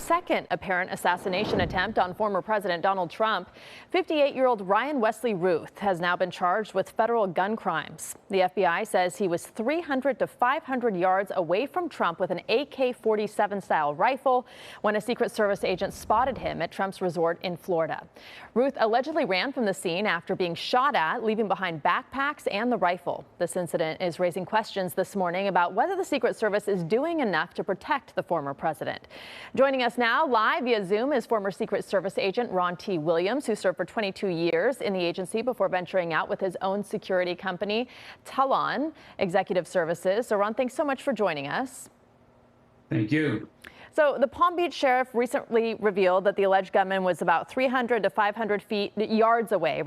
second apparent assassination attempt on former President Donald Trump. 58-year-old Ryan Wesley Ruth has now been charged with federal gun crimes. The FBI says he was 300 to 500 yards away from Trump with an AK-47 style rifle when a Secret Service agent spotted him at Trump's resort in Florida. Ruth allegedly ran from the scene after being shot at, leaving behind backpacks and the rifle. This incident is raising questions this morning about whether the Secret Service is doing enough to protect the former president. Joining us now live via Zoom is former Secret Service agent Ron T. Williams, who served for 22 years in the agency before venturing out with his own security company, Talon Executive Services. So Ron, thanks so much for joining us. Thank you. So the Palm Beach sheriff recently revealed that the alleged gunman was about 300 to 500 yards away,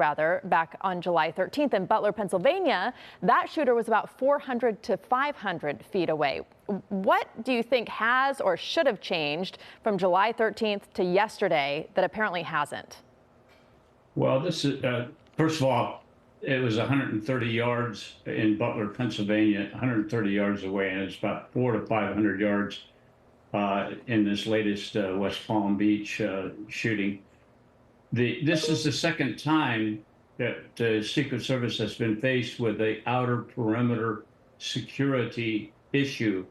back on July 13th. In Butler, Pennsylvania, that shooter was about 400 to 500 feet away. What do you think has or should have changed from July 13th to yesterday that apparently hasn't? Well, this is, first of all, it was 130 yards in Butler, Pennsylvania, 130 yards away, and it's about 400 to 500 yards in this latest West Palm Beach shooting. This is the second time that the Secret Service has been faced with an outer perimeter security issue.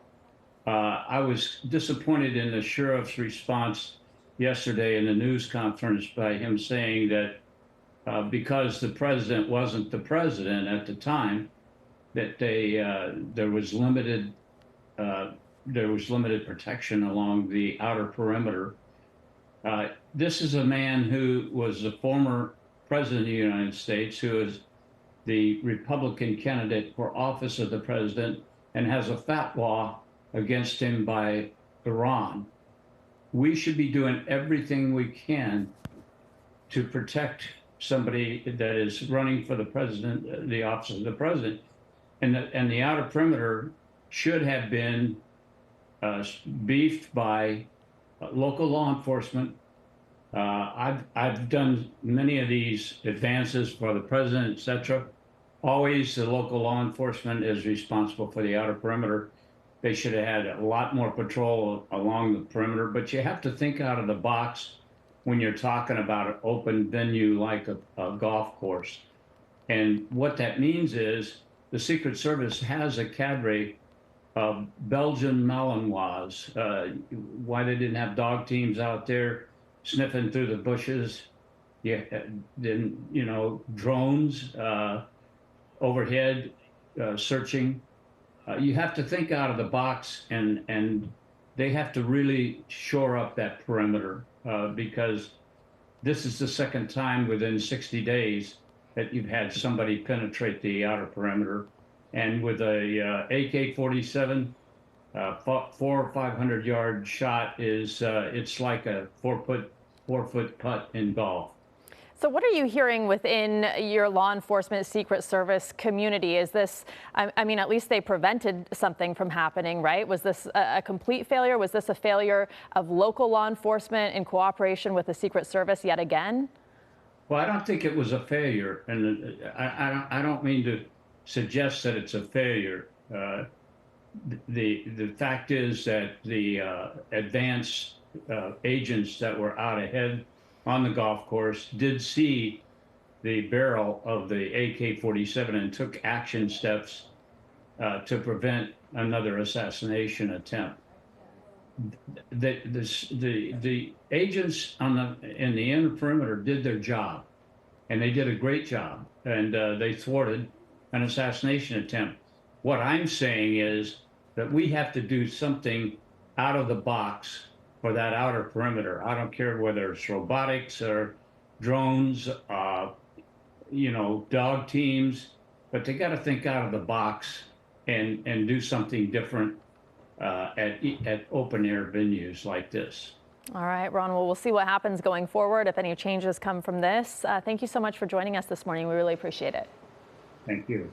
I was disappointed in the sheriff's response yesterday in the news conference by him saying that because the president wasn't the president at the time, that there was limited protection along the outer perimeter. This is a man who was the former president of the United States, who is the Republican candidate for office of the president and has a fatwa against him by Iran. We should be doing everything we can to protect somebody that is running for the president, the office of the president. And the outer perimeter should have been beefed by local law enforcement. I've done many of these advances for the president, etc. Always the local law enforcement is responsible for the outer perimeter. They should have had a lot more patrol along the perimeter, but you have to think out of the box when you're talking about an open venue like a golf course. And what that means is the Secret Service has a cadre of Belgian Malinois. Why they didn't have dog teams out there sniffing through the bushes. Then, drones overhead searching. You have to think out of the box, and they have to really shore up that perimeter because this is the second time within 60 days that you've had somebody penetrate the outer perimeter. And with a AK-47, 400 or 500 yard shot is it's like a 4-foot putt in golf. So what are you hearing within your law enforcement Secret Service community? Is this, I mean, at least they prevented something from happening, right? Was this a complete failure? Was this a failure of local law enforcement in cooperation with the Secret Service yet again? Well, I don't think it was a failure, and I don't mean to suggest that it's a failure. The fact is that the advanced agents that were out ahead on the golf course did see the barrel of the AK-47 and took action steps to prevent another assassination attempt. The agents in the inner perimeter did their job, and they did a great job, and they thwarted an assassination attempt. What I'm saying is that we have to do something out of the box for that outer perimeter. I don't care whether it's robotics or drones, dog teams, but they got to think out of the box and do something different at open air venues like this. All right, Ron, well, we'll see what happens going forward if any changes come from this. Thank you so much for joining us this morning. We really appreciate it. Thank you.